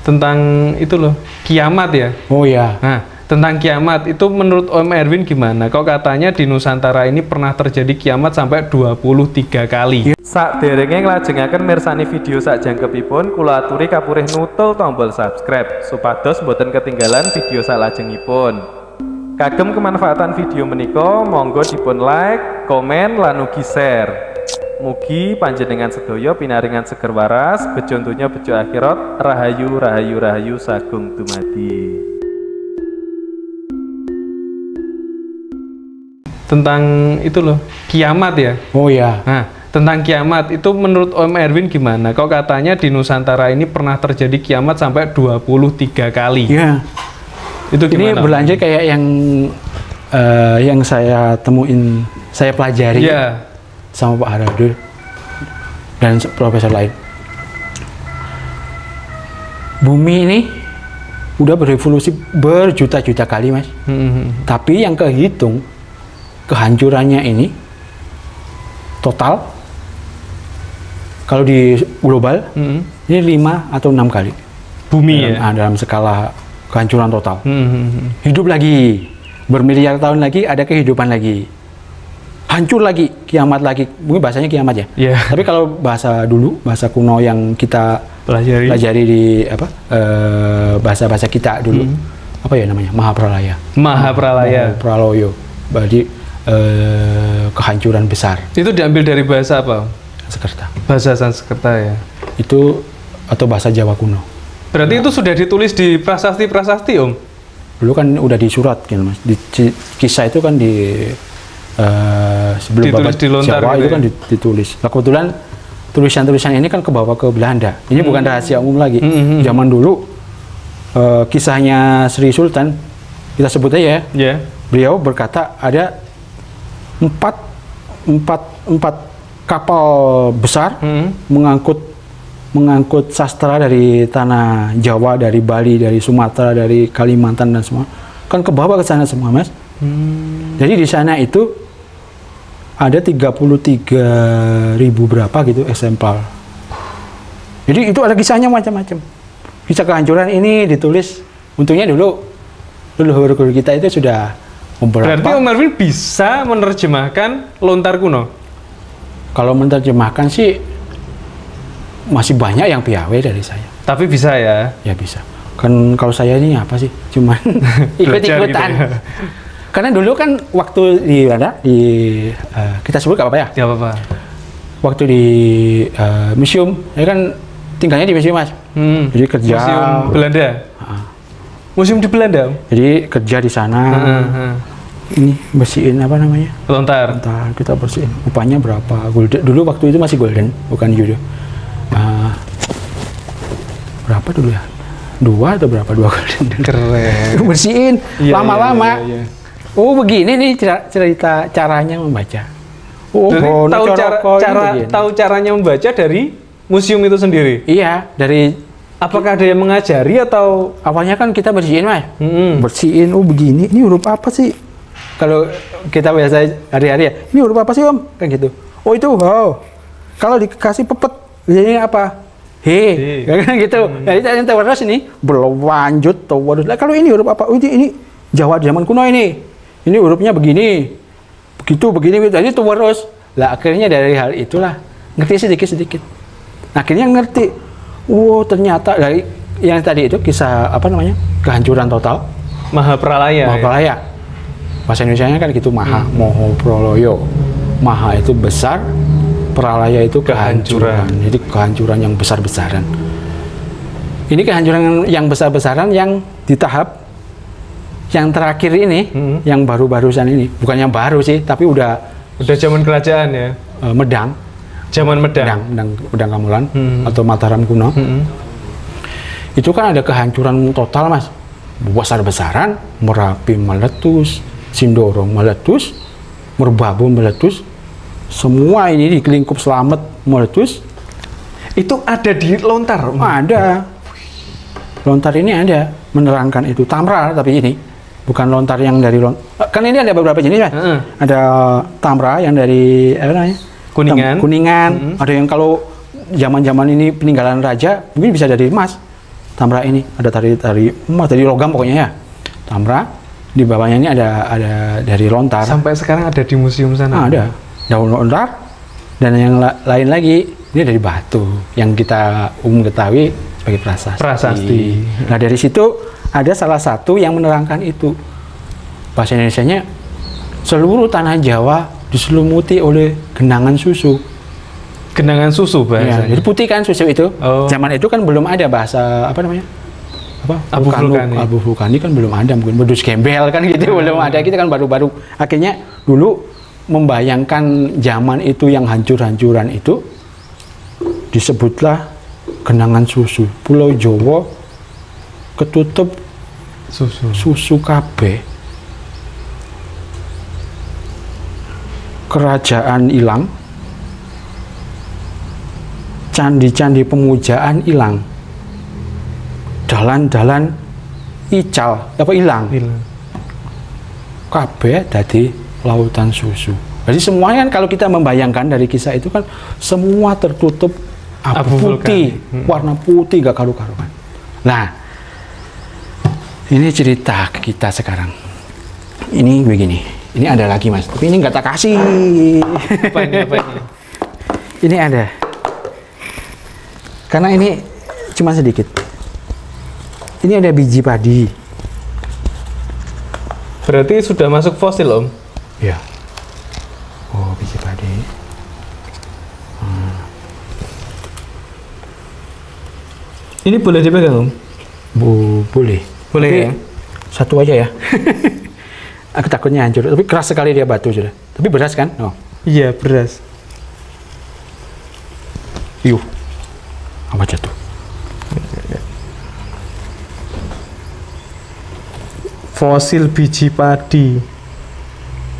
tentang itu loh, kiamat ya. Oh ya. Nah, tentang kiamat itu menurut Om Erwin gimana? Kok katanya di Nusantara ini pernah terjadi kiamat sampai 23 kali. Sak derenge nglajengaken mirsani video sak jangkepipun, kula aturi kapurih nutul tombol subscribe supados mboten ketinggalan video sak lajengipun. Kagem kemanfaatan video menika monggo dipun like, komen, lan ugi share. Mugi panjenengan sedaya pinaringan seger waras, bejo donya bejo akhirat, rahayu rahayu rahayu sagung dumadi. Tentang itu loh, kiamat ya. Oh ya. Nah, tentang kiamat itu menurut Om Erwin gimana? Kok katanya di Nusantara ini pernah terjadi kiamat sampai 23 kali. Iya. Itu gimana? Ini berlanjut kayak yang saya temuin, saya pelajari. Iya. Sama Pak Haradur dan profesor lain. Bumi ini udah berevolusi berjuta-juta kali, Mas. Tapi yang kehitung kehancurannya ini total kalau di global ini 5 atau 6 kali. Bumi dalam skala kehancuran total. Hidup lagi, bermiliar tahun lagi ada kehidupan lagi. Hancur lagi, kiamat lagi. Mungkin bahasanya kiamat ya. Yeah. Tapi kalau bahasa dulu, bahasa kuno yang kita pelajari di bahasa-bahasa kita dulu, apa ya namanya? Mahapralaya. Mahapraloyo. Berarti kehancuran besar. Itu diambil dari bahasa apa? Sanskerta. Bahasa Sanskerta ya. Itu atau bahasa Jawa kuno. Berarti itu sudah ditulis di prasasti-prasasti, Om? Dulu kan udah di surat gitu, Mas. Kisah itu kan sebelum Babat Jawa gitu itu kan ditulis. Nah, kebetulan tulisan-tulisan ini kan kebawa ke Belanda. Ini bukan rahasia umum lagi. Zaman dulu kisahnya Sri Sultan, kita sebut aja ya. Beliau berkata ada empat kapal besar mengangkut sastra dari tanah Jawa, dari Bali, dari Sumatera, dari Kalimantan dan semua. Kan kebawa ke sana semua, Mas. Jadi di sana itu ada 33.000 berapa gitu eksemplar. Jadi itu ada kisahnya macam-macam. Kisah kehancuran ini ditulis. Untungnya dulu guru kita itu sudah beberapa. Berarti Om Erwin bisa menerjemahkan lontar kuno? Kalau menerjemahkan sih masih banyak yang piawai dari saya. Tapi bisa ya? Ya bisa. Kan kalau saya ini apa sih? Cuman ikut-ikutan. Gitu ya. Karena dulu kan waktu kita sebut gak apa-apa ya? Gak apa-apa. Waktu di museum, ya kan tinggalnya di museum, Mas. Jadi kerja. Museum Belanda. Museum di Belanda. Jadi kerja di sana. Ini bersihin apa namanya? Lontar. Kita bersihin. Upahnya berapa? Golden. Dulu waktu itu masih golden, bukan euro. Berapa dulu ya? 2 atau berapa? 2 golden. Keren. Bersihin lama-lama. Iya. Oh begini nih cerita caranya membaca. Tahu caranya membaca dari museum itu sendiri. Iya, dari. Apakah ada yang mengajari atau awalnya kan kita bersihin, Mas. Bersihin. Oh begini, ini huruf apa sih? Kalau kita biasa hari-hari ya, ini huruf apa sih, Om? Kan gitu. Oh itu wow. Kalau dikasih pepet, biasanya apa? He. Kan gitu. Jadi yang terus ini belum lanjut terus. Kalau ini huruf apa? Oh ini Jawa zaman kuno ini. Ini hurufnya begini, begitu, begini, jadi terus. Lah akhirnya dari hal itulah ngerti sedikit-sedikit. Akhirnya ngerti. Oh ternyata dari yang tadi itu kisah apa namanya kehancuran total. Mahapralaya. Mahapralaya. Bahasa Indonesianya kan gitu Mahapraloyo. Maha itu besar, pralaya itu kehancuran. Jadi kehancuran yang besar-besaran. Ini kehancuran yang besar-besaran yang di tahap yang terakhir ini, yang baru-barusan ini, bukan yang baru sih, tapi udah zaman kerajaan ya. Medang. Zaman Medang Kamulan atau Mataram kuno. Itu kan ada kehancuran total, Mas. Besar-besaran, Merapi meletus, Sindoro meletus, Merbabu meletus. Semua ini di lingkup Slamet meletus. Itu ada di lontar? Ada. Lontar ini ada menerangkan itu. Tamra tapi ini. Bukan lontar yang dari kan ini ada beberapa jenis, Mas. Ada tamra yang dari apa namanya? Kuningan. Ada yang kalau zaman-zaman ini peninggalan raja mungkin bisa dari emas. Tambra ini ada dari logam pokoknya ya. Tambra di bawahnya ini ada dari lontar. Sampai sekarang ada di museum sana. Ada daun lontar dan yang lain lagi ini dari batu yang kita ketahui sebagai prasasti. Nah dari situ ada salah satu yang menerangkan itu bahasa Indonesianya seluruh tanah Jawa diselumuti oleh genangan susu. Genangan susu bahasanya. Ya, jadi putih kan susu itu. Zaman itu kan belum ada bahasa apa namanya? Abu vulkanik kan belum ada, mungkin bedus gembel kan gitu belum ada. Kita kan baru-baru akhirnya dulu membayangkan zaman itu yang hancur-hancuran itu disebutlah genangan susu. Pulau Jawa ketutup susu kabeh. Kerajaan hilang, candi-candi pemujaan hilang, dalan-dalan ical apa hilang, kabeh dadi lautan susu. Jadi semuanya kan kalau kita membayangkan dari kisah itu kan semua tertutup abu putih, warna putih gak karu-karuan. Nah, ini cerita kita sekarang. Ini begini. Ini ada lagi mas, tapi ini nggak tak kasih. Apa ini? Ini ada. Karena ini cuma sedikit. Ini ada biji padi. Berarti sudah masuk fosil om? Ya. Oh biji padi. Ini boleh dipegang om? Boleh. Boleh ya? Satu aja ya. Aku takutnya hancur, tapi keras sekali dia batu sudah. Tapi beras kan? Oh. Iya beras. Yuh, apa jatuh? Fosil biji padi.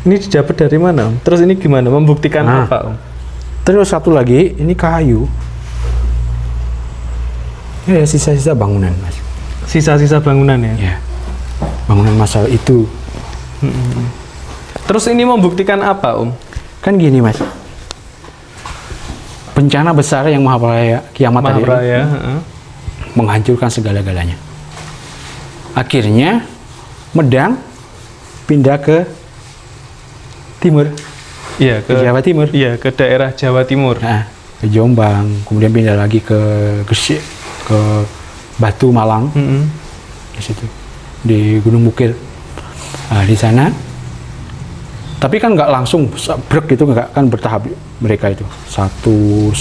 Ini didapat dari mana om? Terus ini gimana? Membuktikan apa om? Terus satu lagi, ini kayu. Ini ada sisa-sisa bangunan mas. Sisa-sisa bangunan ya? Ya. Bangunan masa itu. Terus ini membuktikan apa om? Kan gini mas, bencana besar yang Mahapraya kiamat tadi menghancurkan segala-galanya. Akhirnya Medang pindah ke timur. Iya, ke Jawa Timur. Iya, ke daerah Jawa Timur. Nah, ke Jombang, kemudian pindah lagi ke Gresik, ke Batu Malang, di situ di Gunung Bukir. Nah, di sana, tapi kan nggak langsung brek gitu, nggak kan bertahap mereka itu satu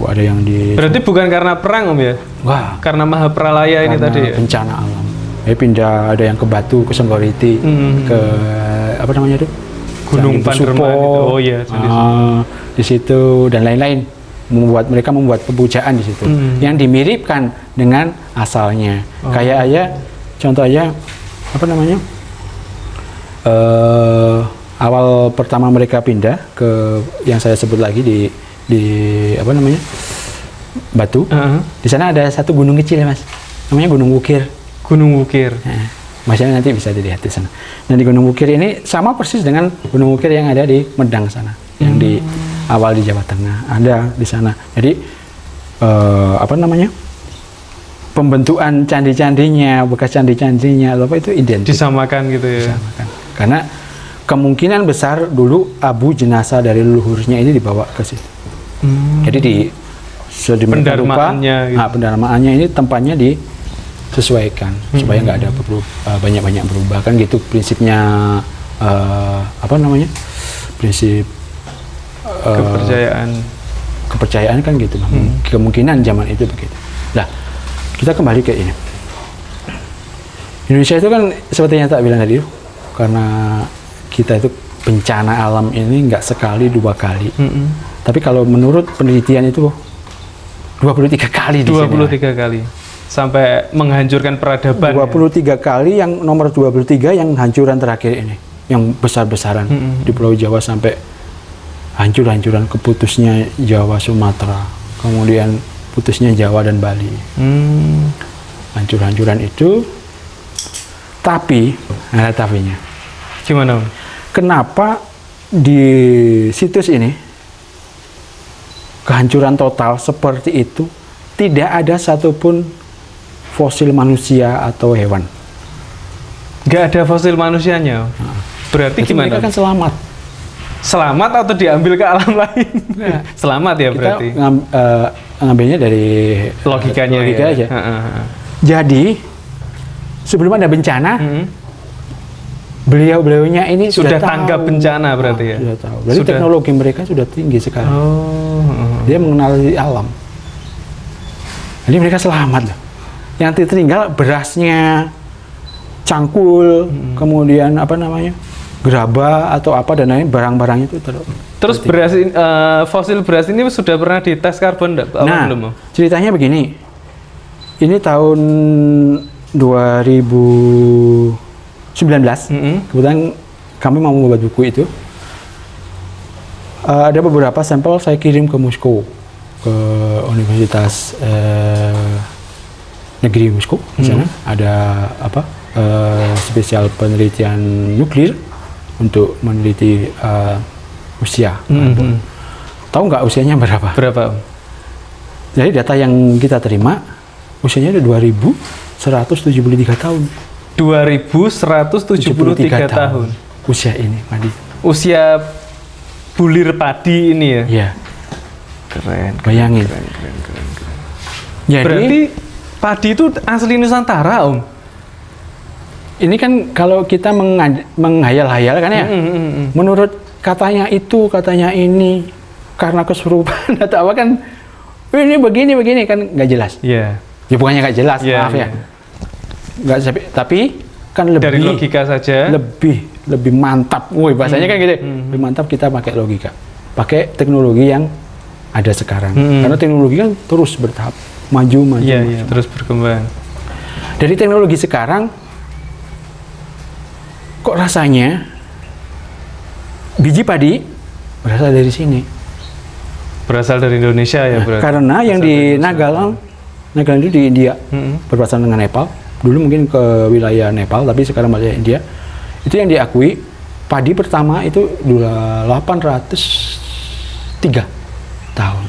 ada yang di. Berarti bukan karena perang om ya? Wah, karena Mahapralaya ini tadi ya? Bencana alam. Pindah ada yang ke Batu, ke Senggoriti, ke apa namanya itu? Gunung Panderman. Oh iya. Di situ dan lain-lain. Mereka membuat pemujaan di situ yang dimiripkan dengan asalnya. Kayak aja, contoh aja apa namanya? Awal pertama mereka pindah ke yang saya sebut lagi di apa namanya Batu. Di sana ada satu gunung kecil ya mas, namanya Gunung Wukir. Gunung Wukir. Nah, masnya nanti bisa dilihat di sana. Nah di Gunung Wukir ini sama persis dengan Gunung Wukir yang ada di Medang sana, yang di awal di Jawa Tengah ada di sana. Jadi apa namanya? Pembentukan candi-candinya, bekas candi-candinya, apa itu identik. Disamakan gitu ya. Disamakan. Karena kemungkinan besar dulu abu jenazah dari leluhurnya ini dibawa ke situ. Jadi di pendarmaannya, gitu. Pendarmaannya ini tempatnya disesuaikan supaya nggak ada banyak-banyak berubah kan gitu prinsipnya apa namanya prinsip kepercayaan kan gitu. Kemungkinan zaman itu begitu. Nah kita kembali ke ini. Indonesia itu kan seperti yang tak bilang tadi, karena kita itu bencana alam ini nggak sekali dua kali. Tapi kalau menurut penelitian itu 23 kali. 23 kali sampai menghancurkan peradaban. 23 kali, yang nomor 23 yang hancuran terakhir ini, yang besar-besaran di Pulau Jawa sampai hancur-hancuran, keputusnya Jawa Sumatera, kemudian putusnya Jawa dan Bali. Hancur-hancuran itu, tapi ada tapinya. Gimana? Kenapa di situs ini kehancuran total seperti itu tidak ada satupun fosil manusia atau hewan. Nggak ada fosil manusianya. Berarti Jadi gimana? mereka kan selamat. Selamat atau diambil ke alam lain? Nah, Selamat ya kita berarti. ngambilnya dari Logikanya logika ya. aja. Ha. Jadi sebelum ada bencana, beliau-beliaunya ini Sudah tahu. tanggap bencana berarti ya? Sudah tahu. Berarti Sudah. teknologi mereka sudah tinggi sekali. Oh. Dia mengenali alam. Jadi mereka selamat loh. Yang tertinggal berasnya, cangkul, kemudian apa namanya, gerabah atau apa dan lain barang-barangnya itu Terus beras fosil beras ini sudah pernah dites karbon Nah, belum? ceritanya begini. Ini tahun 2019. Kebetulan kami mau membuat buku itu. Ada beberapa sampel saya kirim ke Moskow, ke Universitas Negeri Moskow. Di sana ada apa? Spesial penelitian nuklir untuk meneliti usia. Tahu nggak usianya berapa? Berapa? Jadi data yang kita terima usianya ada 2173 tahun. 2173 tahun. Usia ini, Madi. Usia bulir padi ini ya. Iya. Keren. Bayangin. Keren. Jadi Berarti padi itu asli Nusantara, Om. ini kan kalau kita menghayal-hayal kan ya. Menurut katanya itu, katanya ini, karena kesurupan atau apa kan, ini begini kan nggak jelas. Iya. Ya bukannya nggak jelas, Iya, maaf ya. iya. Nggak tapi kan lebih Dari logika saja. lebih mantap. Woi, bahasanya kan gitu. Lebih mantap kita pakai logika. Pakai teknologi yang ada sekarang. Karena teknologi kan terus bertahap maju. Iya, terus berkembang. Dari teknologi sekarang kok rasanya biji padi berasal dari sini. Berasal dari Indonesia ya berarti. Karena yang di Nagaland itu di India, berbatasan dengan Nepal. Dulu mungkin ke wilayah Nepal, tapi sekarang wilayah India. Itu yang diakui padi pertama itu 803 tahun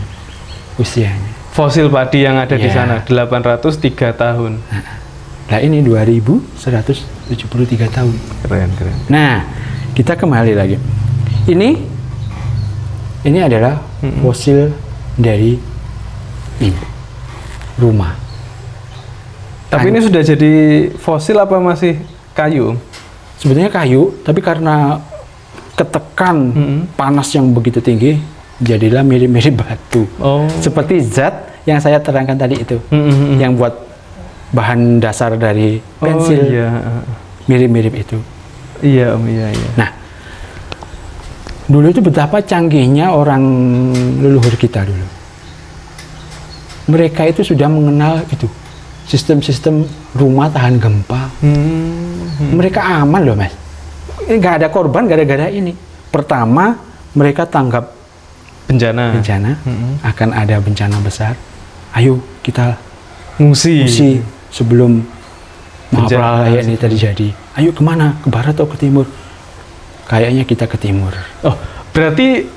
usianya. Fosil padi yang ada di Ya. sana 803 tahun. Nah ini 2173 tahun. Keren. Nah, kita kembali lagi. Ini adalah fosil dari ini, rumah. Tapi ini sudah jadi fosil apa masih kayu? Sebetulnya kayu, tapi karena ketekan panas yang begitu tinggi, jadilah mirip-mirip batu. Oh. Seperti zat yang saya terangkan tadi itu, yang buat bahan dasar dari pensil, Oh, iya. mirip-mirip itu. Iya, Om, iya. Nah, dulu itu betapa canggihnya orang leluhur kita dulu. Mereka itu sudah mengenal itu sistem-sistem rumah tahan gempa. Mereka aman loh, Mas. Nggak ada korban gara-gara ini. Pertama, mereka tanggap Bencana. akan ada bencana besar. Ayo kita Ngungsi. sebelum Bencana mahapralaya ini terjadi. Ayo kemana? Ke barat atau ke timur? Kayaknya kita ke timur. Oh, berarti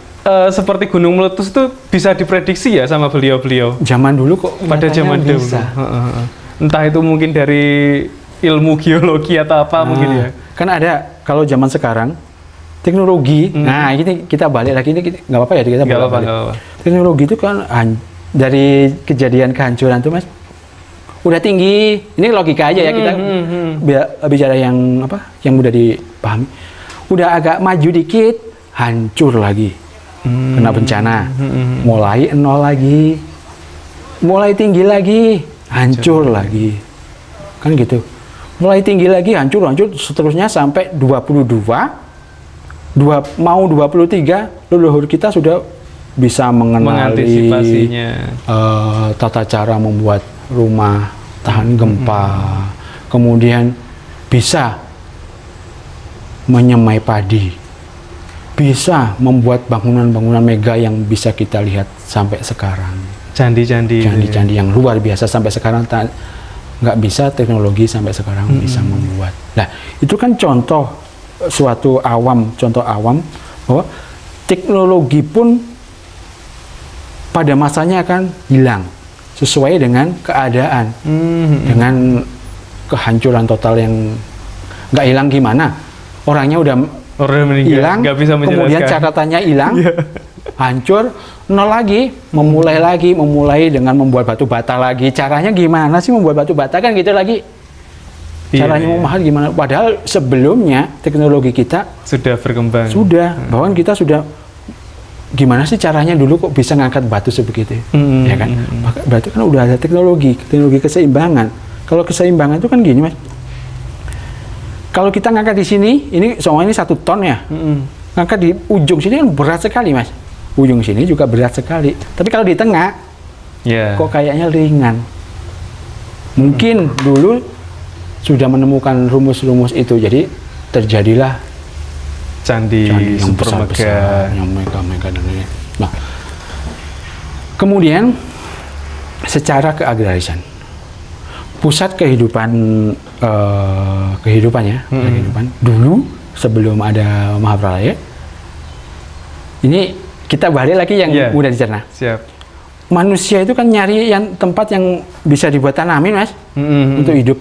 seperti gunung meletus itu bisa diprediksi ya sama beliau-beliau Zaman dulu kok pada nyatanya zaman dahulu. bisa. Entah itu mungkin dari ilmu geologi atau apa mungkin ya. Kan ada kalau zaman sekarang teknologi. Nah, ini kita balik lagi, ini nggak apa-apa ya kita Nggak apa-apa, balik. nggak apa-apa. Teknologi itu kan dari kejadian kehancuran tuh, Mas, udah tinggi. Ini logika aja ya, kita bicara yang apa? Yang mudah dipahami. Udah agak maju dikit, hancur lagi. Kena bencana. Mulai nol lagi. Mulai tinggi lagi, hancur lagi. Kan gitu. Mulai tinggi lagi, hancur, seterusnya sampai 23, leluhur kita sudah bisa mengenali Mengantisipasinya. tata cara membuat rumah tahan gempa, kemudian bisa menyemai padi, bisa membuat bangunan-bangunan mega yang bisa kita lihat sampai sekarang. Candi-candi Yang luar biasa sampai sekarang nggak bisa teknologi sampai sekarang bisa membuat. Nah, itu kan contoh awam bahwa teknologi pun pada masanya akan hilang. sesuai dengan keadaan, dengan kehancuran total yang nggak hilang gimana, orangnya udah hilang, kemudian catatannya hilang, hancur, nol lagi, memulai dengan membuat batu bata lagi. Caranya gimana sih membuat batu bata kan gitu lagi? Caranya memahal gimana? Padahal sebelumnya teknologi kita sudah berkembang. Bahkan kita sudah gimana sih caranya dulu kok bisa ngangkat batu sebegitu, ya kan? Berarti kan udah ada teknologi keseimbangan. Kalau keseimbangan itu kan gini, Mas. Kalau kita ngangkat di sini, ini soalnya ini 1 ton ya, ngangkat di ujung sini kan berat sekali, Mas. Ujung sini juga berat sekali. Tapi kalau di tengah, kok kayaknya ringan. Mungkin dulu sudah menemukan rumus-rumus itu, jadi terjadilah candi yang besar-besar, yang mega-mega dan lain-lain. Nah, kemudian secara keagrarisan, pusat kehidupan dulu sebelum ada Mahapralaya, ini kita balik lagi yang udah dicerna. Siap. Manusia itu kan nyari yang tempat yang bisa dibuat tanamin, Mas, untuk hidup.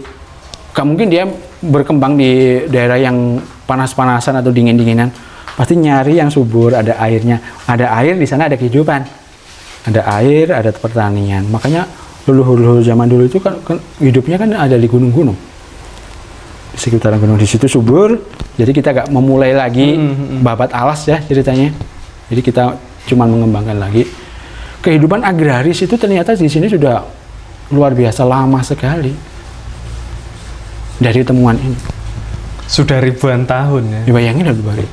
Gak mungkin dia berkembang di daerah yang panas-panasan atau dingin-dinginan. Pasti nyari yang subur, ada airnya. Ada air, di sana ada kehidupan. Ada air, ada pertanian. Makanya leluhur-leluhur zaman dulu itu kan hidupnya kan ada di gunung-gunung. Di sekitaran gunung, di situ subur. Jadi kita gak memulai lagi babat alas ya ceritanya. Jadi kita cuma mengembangkan lagi. Kehidupan agraris itu ternyata di sini sudah luar biasa lama sekali. Dari temuan ini. Sudah ribuan tahun ya. Dibayangin lah 2000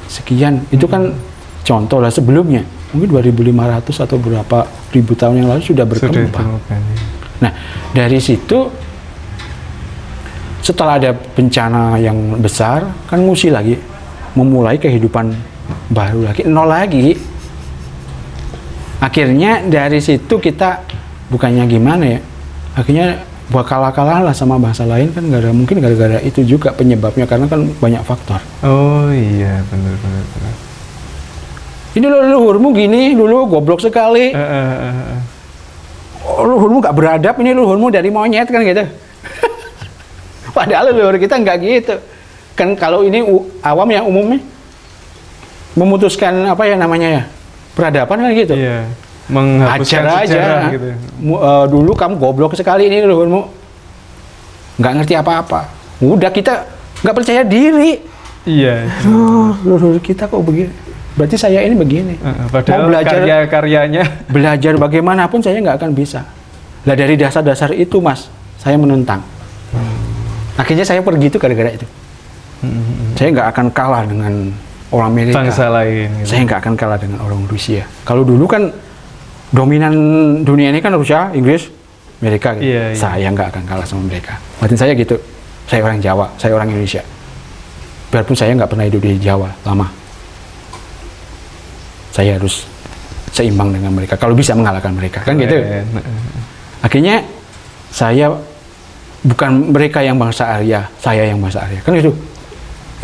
sekian. Itu kan contoh lah sebelumnya. Mungkin 2500 atau berapa ribu tahun yang lalu sudah berkembang. Nah, dari situ setelah ada bencana yang besar, kan mesti lagi memulai kehidupan baru lagi, nol lagi. Akhirnya dari situ kita bukannya gimana ya, akhirnya buat kalah-kalah lah sama bangsa lain kan, mungkin gara-gara itu juga penyebabnya, karena kan banyak faktor. Oh iya, benar. Ini leluhurmu gini dulu goblok sekali. Leluhurmu gak beradab, ini leluhurmu dari monyet kan gitu. Padahal leluhur kita nggak gitu. Kan kalau ini awam yang umumnya memutuskan apa ya namanya ya, peradaban kan gitu. Iya. Menghapuskan aja gitu. Dulu kamu goblok sekali, ini leluhurmu nggak ngerti apa-apa. Udah kita nggak percaya diri. Iya. Leluhur kita kok begini. Berarti saya ini begini. Padahal karya-karyanya belajar bagaimanapun saya nggak akan bisa. Lah dari dasar-dasar itu Mas, saya menentang. Akhirnya saya pergi itu gara-gara itu. Saya nggak akan kalah dengan orang Amerika. Bangsa lain. Gitu. Saya nggak akan kalah dengan orang Rusia. Kalau dulu kan dominan dunia ini kan Rusia, Inggris, Amerika. Gitu. Iya. Saya nggak akan kalah sama mereka. Batin saya gitu. Saya orang Jawa, saya orang Indonesia. Biarpun saya nggak pernah hidup di Jawa lama, saya harus seimbang dengan mereka. Kalau bisa mengalahkan mereka, kan gitu. Akhirnya saya bukan mereka yang bangsa Arya, saya yang bangsa Arya, kan gitu.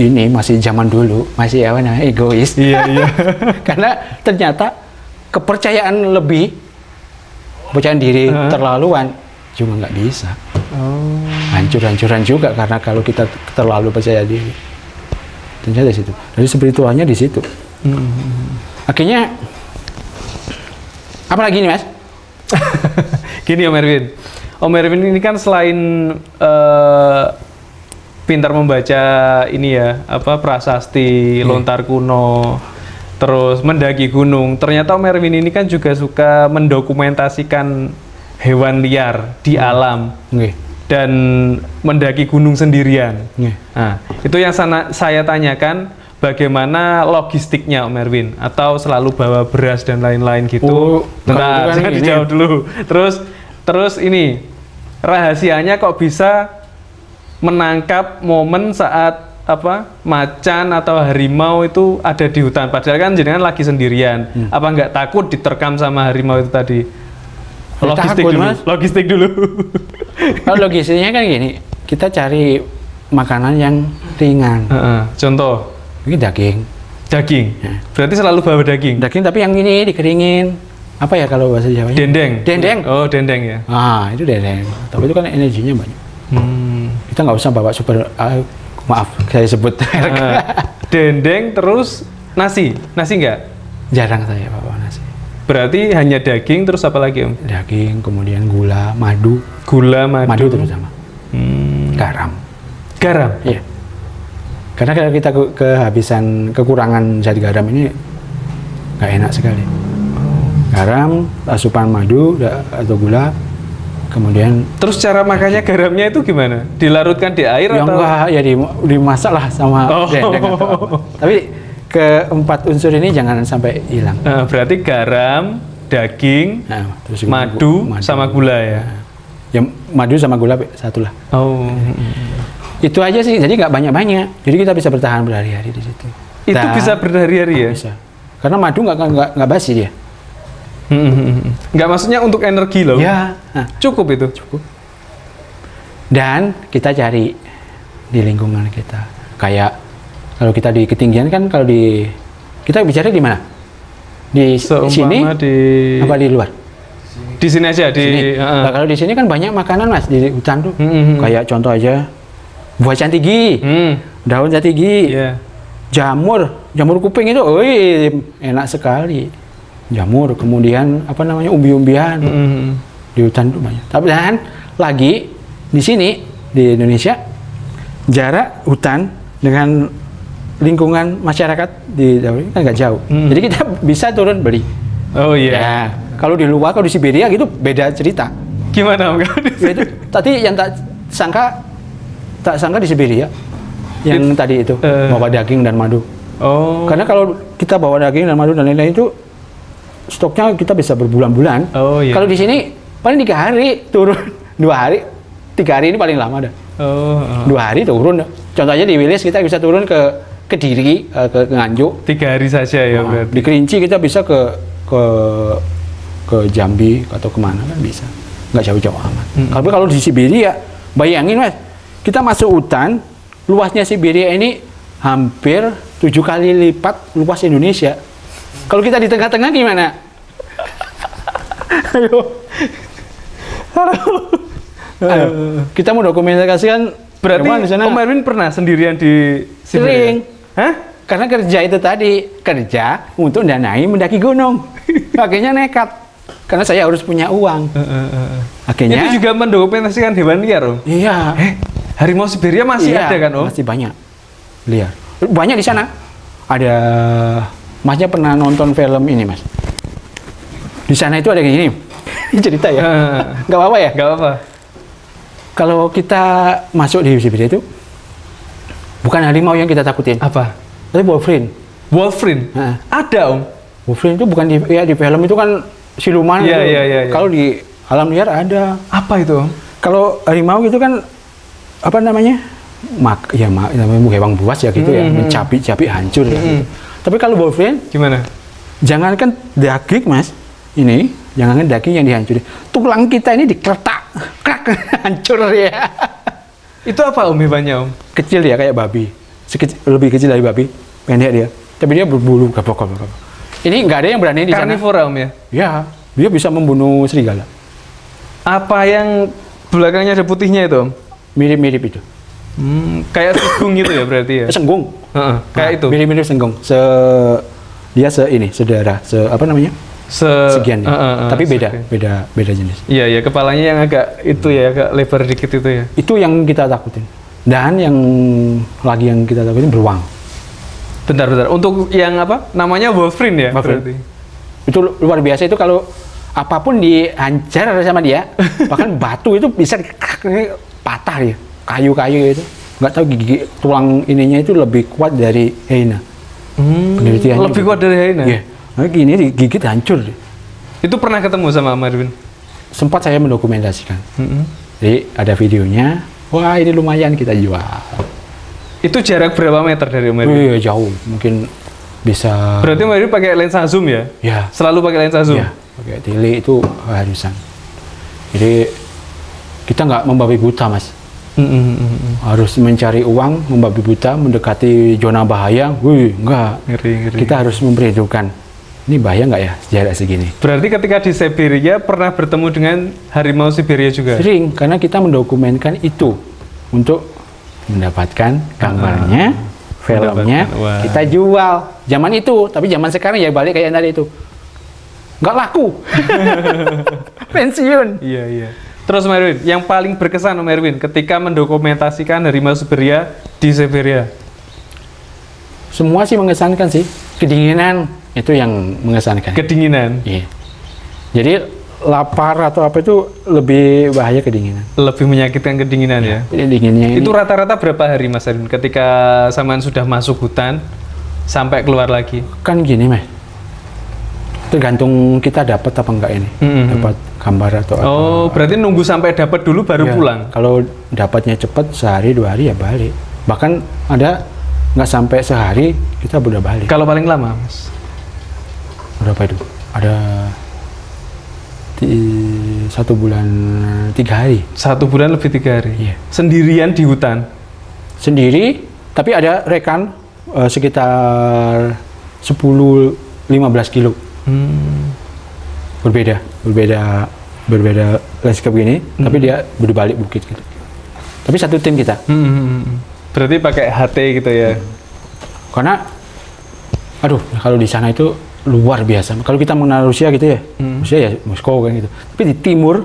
Ini masih zaman dulu, masih apa namanya, egois. Iya. Karena ternyata kepercayaan lebih, kepercayaan diri terlaluan juga nggak bisa. Hancur-hancuran juga karena kalau kita terlalu percaya diri. Ternyata di situ. Dari spiritualnya di situ. Akhirnya apa lagi nih Mas? Gini Om Erwin. Om Erwin ini kan selain pintar membaca ini ya, apa prasasti, lontar kuno, terus mendaki gunung. Ternyata Om Erwin ini kan juga suka mendokumentasikan hewan liar di alam. Dan mendaki gunung sendirian. Nah, itu yang saya tanyakan, bagaimana logistiknya Om Erwin? Atau selalu bawa beras dan lain-lain gitu? Bentar, saya dijawab dulu. Terus ini, rahasianya kok bisa menangkap momen saat apa macan atau harimau itu ada di hutan? Padahal kan jenengan lagi sendirian. Apa nggak takut diterkam sama harimau itu tadi? Logistik dulu. Kalau logistiknya kan gini, kita cari makanan yang ringan. Contoh? Ini daging. Daging? Ya. Berarti selalu bawa daging? Daging tapi yang ini dikeringin. apa ya kalau bahasa Jawanya? Dendeng. Dendeng. Oh, dendeng ya. Ah, itu dendeng. Tapi itu kan energinya banyak. Kita nggak usah bawa super. Maaf, saya sebut. Dendeng terus nasi. Nasi nggak? Jarang saya bawa nasi. Berarti hanya daging terus apa lagi Om? Daging, kemudian gula, madu. Gula, madu terutama. Garam. Garam? Iya. Karena kalau kita kehabisan kekurangan zat garam ini nggak enak sekali. Garam, asupan madu atau gula, kemudian. Terus cara makannya garamnya itu gimana? Dilarutkan di air ya atau? Enggak, ya dimasak lah sama dendeng atau apa. Tapi keempat unsur ini jangan sampai hilang. Berarti garam, daging, terus madu sama gula ya? Ya madu sama gula satu lah. Oh. Itu aja sih, jadi nggak banyak-banyak. Jadi kita bisa bertahan berhari-hari di situ. Itu bisa berhari-hari ya? Bisa. Karena madu nggak basi dia. Nggak, maksudnya untuk energi loh. Ya. Cukup itu? Cukup. Dan kita cari di lingkungan kita. Kayak kalau kita di ketinggian kan, kita bicara di mana? Di sini apa di luar? Di sini aja. Nah, kalau di sini kan banyak makanan Mas di hutan tuh. Kayak contoh aja buah cantigi, daun cantigi, jamur kuping itu, enak sekali. Jamur, kemudian apa namanya umbi-umbian di hutan itu banyak. Tapi dan lagi di sini di Indonesia jarak hutan dengan lingkungan masyarakat di kan nggak jauh. Jadi kita bisa turun beli. Oh iya. Ya, kalau di luar, kalau di Siberia gitu beda cerita. Gimana Om? Ya, itu tadi yang tak sangka di Siberia yang tadi itu bawa daging dan madu. Oh. Karena kalau kita bawa daging dan madu dan lain-lain itu stoknya kita bisa berbulan-bulan. Oh iya. Kalau di sini paling 3 hari turun, 2 hari, 3 hari ini paling lama dah. 2 hari turun. Contohnya di Wilis kita bisa turun ke Kediri, ke Nganjuk. 3 hari saja ya berarti. Di Kerinci kita bisa ke Jambi atau kemana kan bisa. Nggak jauh-jauh amat. Tapi kalau di Siberia, bayangin Mas, kita masuk hutan, luasnya Siberia ini hampir 7 kali lipat luas Indonesia. Kalau kita di tengah-tengah gimana? Ayo. Kita mau dokumentasikan. Berarti Om Erwin pernah sendirian di Siberia? Sering. Hah? Karena kerja itu tadi, kerja untuk danai mendaki gunung. Akhirnya nekat. Karena saya harus punya uang. Akhirnya. Itu juga mendokumentasikan hewan liar Om? Iya. Harimau Siberia masih ada kan Om? Masih banyak. Liar. Banyak di sana. Ada. Masnya pernah nonton film ini Mas? Di sana itu ada gini. Ini cerita ya. Nggak apa-apa ya? Nggak apa-apa. Kalau kita masuk di Siberia itu bukan harimau yang kita takutin. Apa? Tapi wolverine. Wolverine? Ada Om? Wolverine itu bukan di film itu kan siluman. Iya. Kalau di alam liar ada. Apa itu Om? Kalau harimau itu kan apa namanya? Namanya hewan buas ya gitu ya, mencapik-capik hancur gitu. Tapi kalau wolverine gimana? Jangankan daging Mas, ini jangankan daging yang dihancurin, tulang kita ini dikretak, krak, hancur ya. Itu apa Om hewannya Om? Kecil ya kayak babi, lebih kecil dari babi, pendek dia, tapi dia berbulu gabok. Ini nggak ada yang berani di sana. Karnivora Om ya? Ya, dia bisa membunuh serigala. Apa yang belakangnya ada putihnya itu Om? Mirip-mirip itu. Kayak senggung gitu ya berarti ya? Senggung. Kayak itu. Mirip-mirip senggung. Dia sedarah, apa namanya? Sekian. Tapi beda jenis. Iya, kepalanya yang agak itu ya, agak lebar dikit itu ya. Itu yang kita takutin. Dan yang kita takutin beruang. Bentar. Untuk yang apa? Namanya wolverine ya? Berarti. Itu luar biasa, itu kalau apapun dihajar sama dia, bahkan batu itu bisa patah ya. Kayu-kayu itu nggak tahu gigi tulang ininya itu lebih kuat dari hyena. Lebih kuat dari hyena? Iya. Nah, gini digigit hancur. Itu pernah ketemu sama Om Erwin? Sempat saya mendokumentasikan. Jadi ada videonya. Wah ini lumayan kita jual. Itu jarak berapa meter dari Om Erwin? Iya jauh. Mungkin bisa. Berarti Om Erwin pakai lensa zoom ya? Iya. Selalu pakai lensa zoom? Iya. Pakai tele itu harusan. Jadi kita nggak membabi buta Mas. Harus mencari uang, membabi buta, mendekati zona bahaya. Enggak. Ngeri. Kita harus memperhitungkan. ini bahaya nggak ya jarak segini. Berarti ketika di Siberia pernah bertemu dengan harimau Siberia juga? Sering, karena kita mendokumentkan itu untuk mendapatkan gambarnya, filmnya, kita jual. Zaman itu, tapi zaman sekarang ya balik kayak tadi itu. Nggak laku. Pensiun. Iya, iya. Terus Om Erwin, yang paling berkesan Om Erwin ketika mendokumentasikan harimau Siberia di Siberia? Semua sih mengesankan sih. Kedinginan itu yang mengesankan. Kedinginan? Iya. Jadi lapar atau apa itu lebih bahaya kedinginan. Lebih menyakitkan kedinginan ya? Dinginnya itu rata-rata berapa hari Mas Erwin ketika sampean sudah masuk hutan sampai keluar lagi? Kan gini Mas, tergantung kita dapat apa enggak ini, dapat gambar atau apa. Oh, berarti nunggu sampai dapat dulu baru pulang? Kalau dapatnya cepat sehari 2 hari ya balik. Bahkan ada nggak sampai sehari kita udah balik. Kalau paling lama Mas? Berapa itu? Ada 1 bulan 3 hari. 1 bulan lebih 3 hari? Iya. Sendirian di hutan? Sendiri, tapi ada rekan sekitar 10-15 kilo. Berbeda landscape gini, tapi dia berbalik bukit gitu. Tapi satu tim kita. Berarti pakai HT gitu ya? Karena, aduh, kalau di sana itu luar biasa. Kalau kita mengenal Rusia gitu ya, Rusia ya Moskow kan gitu. Tapi di timur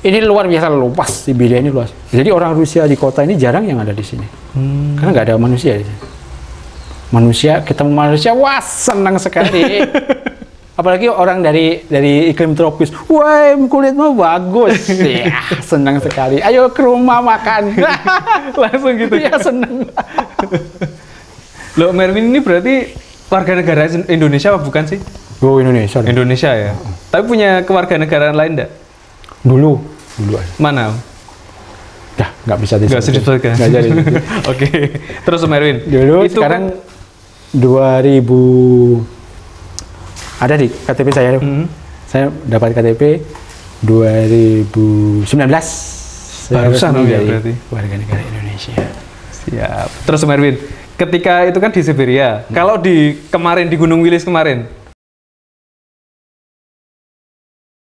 ini luar biasa luas, Siberia ini luas. Jadi orang Rusia di kota ini jarang yang ada di sini, karena nggak ada manusia di sini. Manusia, ketemu manusia, wah senang sekali. Apalagi orang dari iklim tropis, wah kulitmu bagus, ya senang sekali. Ayo ke rumah makan, langsung gitu. Ya senang. Loh, Erwin ini berarti warga negara Indonesia apa bukan sih? Oh Indonesia. Indonesia ya. Tapi punya kewarganegaraan lain enggak? Dulu. Mana? Dah nggak bisa disebutkan. Nggak jadi. Oke. Terus Erwin. Dulu itu sekarang 2000. Ada di KTP saya. Saya dapat KTP 2019. Barusan ya berarti. Warga negara Indonesia. Siap. Terus Erwin, ketika itu kan di Siberia. Kalau kemarin di Gunung Wilis kemarin,